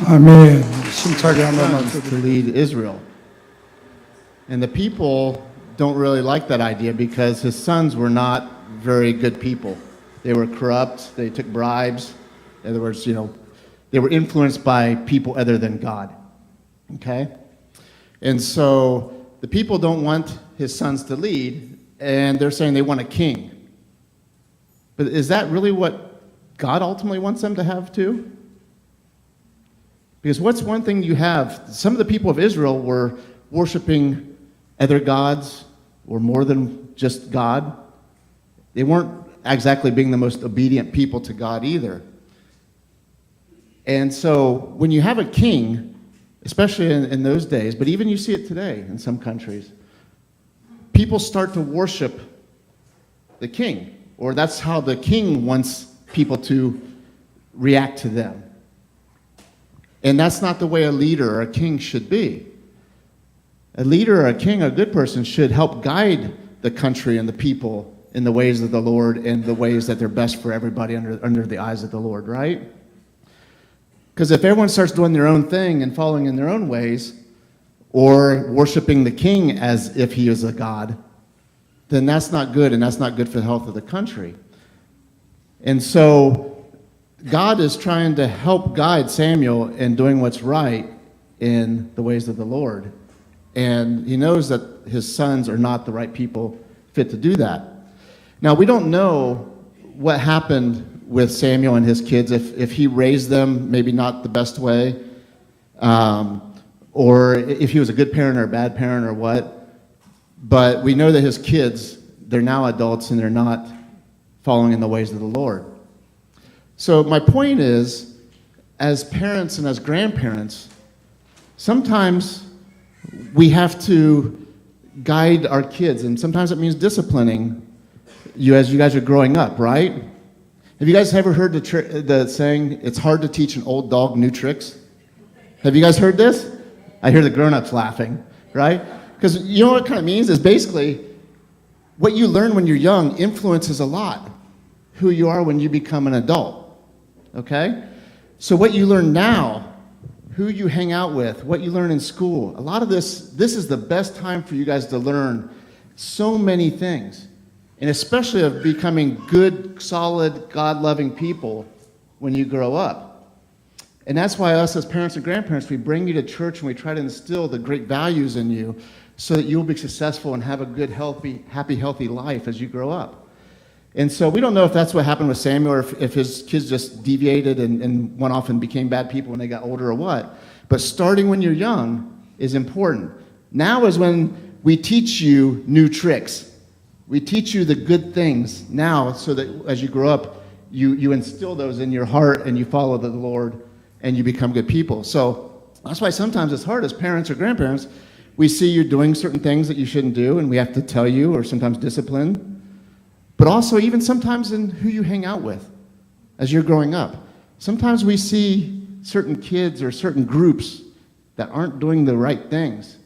아멘. 심차게 한 번만 sons to lead Israel. And the people don't really like that idea because his sons were not very good people. They were corrupt, they took bribes. In other words, they were influenced by people other than God. Okay? And so the people don't want his sons to lead, and they're saying they want a king. But is that really what God ultimately wants them to have too? Because what's one thing you have? Some of the people of Israel were worshiping other gods or more than just God. They weren't exactly being the most obedient people to God either. And so when you have a king, especially in those days, but even you see it today in some countries, people start to worship the king, or that's how the king wants people to react to them. And that's not the way a leader or a king should be. A leader or a king, a good person, should help guide the country and the people in the ways of the Lord and the ways that they're best for everybody under the eyes of the Lord, right? Because if everyone starts doing their own thing and following in their own ways, or worshiping the king as if he is a god, then that's not good, and that's not good for the health of the country. And so God is trying to help guide Samuel in doing what's right in the ways of the Lord. And he knows that his sons are not the right people fit to do that. Now, we don't know what happened with Samuel and his kids, if he raised them maybe not the best way, or if he was a good parent or a bad parent or what. But we know that his kids, they're now adults and they're not following in the ways of the Lord. So my point is, as parents and as grandparents, sometimes we have to guide our kids, and sometimes it means disciplining you as you guys are growing up, right? Have you guys ever heard the saying, it's hard to teach an old dog new tricks? Have you guys heard this? I hear the grown-ups laughing, right? Because you know what it kind of means is basically what you learn when you're young influences a lot who you are when you become an adult, okay? So what you learn now, who you hang out with, what you learn in school, a lot of this is the best time for you guys to learn so many things. And especially of becoming good, solid, God-loving people when you grow up. And that's why us as parents and grandparents, we bring you to church and we try to instill the great values in you so that you'll be successful and have a good, healthy life as you grow up. And so we don't know if that's what happened with Samuel or if his kids just deviated and went off and became bad people when they got older or what. But starting when you're young is important. Now is when we teach you new tricks. We teach you the good things now so that as you grow up, you instill those in your heart and you follow the Lord and you become good people. So that's why sometimes it's hard as parents or grandparents. We see you doing certain things that you shouldn't do and we have to tell you or sometimes discipline. But also even sometimes in who you hang out with as you're growing up. Sometimes we see certain kids or certain groups that aren't doing the right things.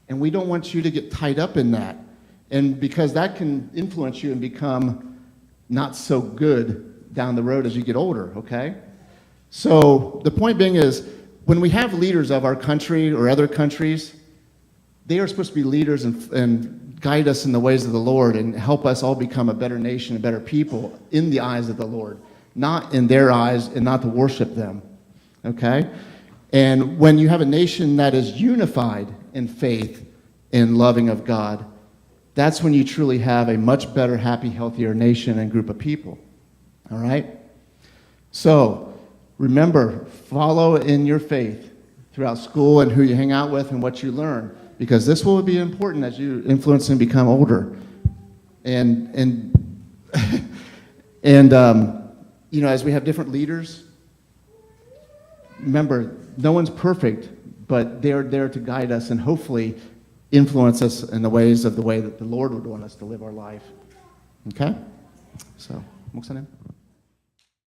And we don't want you to get tied up in that. And because that can influence you and become not so good down the road as you get older, okay? So the point being is, when we have leaders of our country or other countries, they are supposed to be leaders and guide us in the ways of the Lord and help us all become a better nation, a better people in the eyes of the Lord, not in their eyes and not to worship them, okay? And when you have a nation that is unified in faith and loving of God, that's when you truly have a much better, happy, healthier nation and group of people. All right? So, remember, follow in your faith throughout school and who you hang out with and what you learn, because this will be important as you influence and become older. And as we have different leaders, remember, no one's perfect, but they're there to guide us and hopefully influence us in the way that the Lord would want us to live our life. Okay? So, Muksanem.